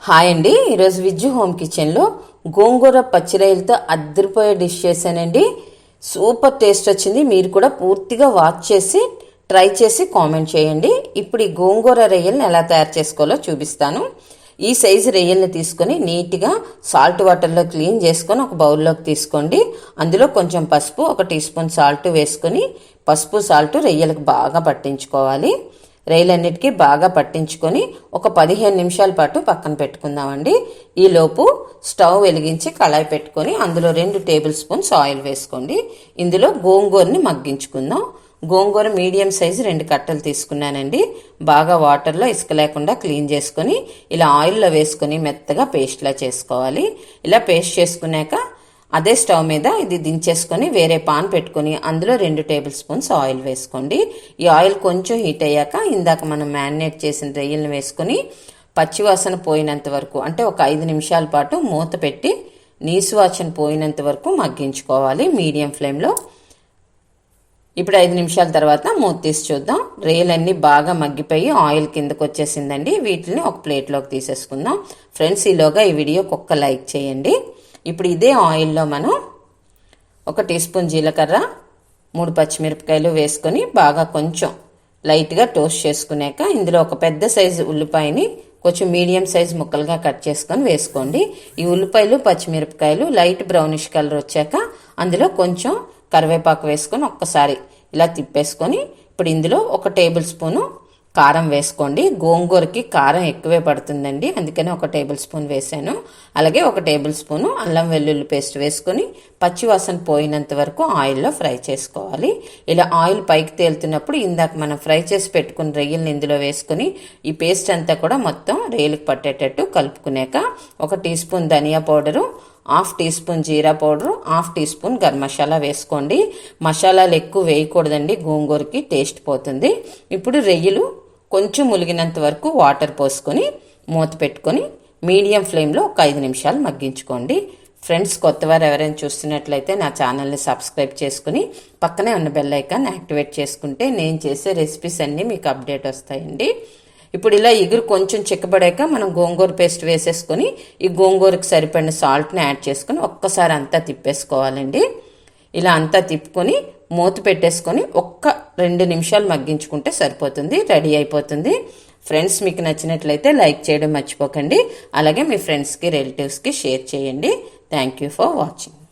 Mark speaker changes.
Speaker 1: Hi అండి, ఈరోజు Vijju home కిచెన్లో గోంగూర పచ్చిరొయ్యలతో అద్దరిపోయే డిష్ చేశానండి. సూపర్ టేస్ట్ వచ్చింది. మీరు కూడా పూర్తిగా వాచ్ చేసి ట్రై చేసి కామెంట్ చేయండి. ఇప్పుడు ఈ గోంగూర రొయ్యలను ఎలా తయారు చేసుకోవాలో చూపిస్తాను. ఈ సైజు రొయ్యల్ని తీసుకొని నీట్గా సాల్ట్ వాటర్లో క్లీన్ చేసుకొని ఒక బౌల్లోకి తీసుకోండి. అందులో కొంచెం పసుపు, 1 టీ స్పూన్ సాల్ట్ వేసుకొని పసుపు సాల్ట్ రొయ్యలకు బాగా పట్టించుకోవాలి. రొయ్యలన్నిటికీ బాగా పట్టించుకొని ఒక 15 నిమిషాల పాటు పక్కన పెట్టుకుందామండి. ఈలోపు స్టవ్ వెలిగించి కళాయి పెట్టుకొని అందులో 2 టేబుల్ స్పూన్స్ ఆయిల్ వేసుకోండి. ఇందులో గోంగూరని మగ్గించుకుందాం. గోంగూర మీడియం సైజు 2 కట్టలు తీసుకున్నానండి. బాగా వాటర్లో ఇసుక లేకుండా క్లీన్ చేసుకొని ఇలా ఆయిల్లో వేసుకొని మెత్తగా పేస్ట్లా చేసుకోవాలి. ఇలా పేస్ట్ చేసుకున్నాక అదే స్టవ్ మీద ఇది దించేసుకొని వేరే పాన్ పెట్టుకొని అందులో 2 టేబుల్ స్పూన్స్ ఆయిల్ వేసుకోండి. ఈ ఆయిల్ కొంచెం హీట్ అయ్యాక ఇందాక మనం మ్యారినేట్ చేసిన రొయ్యలను వేసుకొని పచ్చివాసన పోయినంత వరకు, అంటే ఒక 5 నిమిషాల పాటు మూత పెట్టి నీసు వాసన పోయినంత వరకు మగ్గించుకోవాలి మీడియం ఫ్లేమ్లో. ఇప్పుడు 5 నిమిషాల తర్వాత మూత తీసి చూద్దాం. రొయ్యలన్నీ బాగా మగ్గిపోయి ఆయిల్ కిందకు వచ్చేసిందండి. వీటిని ఒక ప్లేట్లోకి తీసేసుకుందాం. ఫ్రెండ్స్, ఈలోగా ఈ వీడియోకి ఒక్క లైక్ చేయండి. ఇప్పుడు ఇదే ఆయిల్లో మనం 1 టీ స్పూన్ జీలకర్ర, 3 పచ్చిమిరపకాయలు వేసుకొని బాగా కొంచెం లైట్గా టోస్ట్ చేసుకున్నాక ఇందులో ఒక పెద్ద సైజు ఉల్లిపాయని కొంచెం మీడియం సైజు ముక్కలుగా కట్ చేసుకొని వేసుకోండి. ఈ ఉల్లిపాయలు పచ్చిమిరపకాయలు లైట్ బ్రౌనిష్ కలర్ వచ్చాక అందులో కొంచెం కరివేపాకు వేసుకొని ఒక్కసారి ఇలా తిప్పేసుకొని ఇప్పుడు ఇందులో 1 టేబుల్ స్పూను కారం వేసుకోండి. గోంగూరకి కారం ఎక్కువే పడుతుందండి, అందుకని 1 టేబుల్ స్పూన్ వేసాను. అలాగే 1 టేబుల్ స్పూను అల్లం వెల్లుల్లి పేస్ట్ వేసుకొని పచ్చివాసన పోయినంత వరకు ఆయిల్లో ఫ్రై చేసుకోవాలి. ఇలా ఆయిల్ పైకి తేలుతున్నప్పుడు ఇందాక మనం ఫ్రై చేసి పెట్టుకున్న రొయ్యల్ని ఇందులో వేసుకొని ఈ పేస్ట్ అంతా కూడా మొత్తం రొయ్యలకు పట్టేటట్టు కలుపుకున్నాక 1 టీ స్పూన్ ధనియా పౌడరు, 1/2 టీ స్పూన్ జీరా powder, 1/2 teaspoon garam masala వేసుకోండి. మసాలాలు ఎక్కువ వేయకూడదండి, గోంగూరకి టేస్ట్ పోతుంది. ఇప్పుడు రొయ్యలు కొంచెం ములిగినంత వరకు వాటర్ పోసుకొని మూత పెట్టుకొని మీడియం ఫ్లేమ్లో ఒక 5 నిమిషాలు మగ్గించుకోండి. ఫ్రెండ్స్, కొత్తవారు ఎవరైనా చూస్తున్నట్లయితే నా ఛానల్ని సబ్స్క్రైబ్ చేసుకుని పక్కనే ఉన్న బెల్ ఐకాన్ యాక్టివేట్ చేసుకుంటే నేను చేసే రెసిపీస్ అన్నీ మీకు అప్డేట్ వస్తాయండి. ఇప్పుడు ఇలా ఎగురు కొంచెం చిక్కబడాక మనం గోంగూర పేస్ట్ వేసేసుకొని ఈ గోంగూరకు సరిపడిన సాల్ట్ని యాడ్ చేసుకొని ఒక్కసారి అంతా తిప్పేసుకోవాలండి. ఇలా అంతా తిప్పుకొని మూత పెట్టేసుకొని 2 నిమిషాలు మగ్గించుకుంటే సరిపోతుంది, రెడీ అయిపోతుంది. ఫ్రెండ్స్, మీకు నచ్చినట్లయితే లైక్ చేయడం మర్చిపోకండి. అలాగే మీ ఫ్రెండ్స్కి రిలేటివ్స్కి షేర్ చేయండి. Thank you for watching.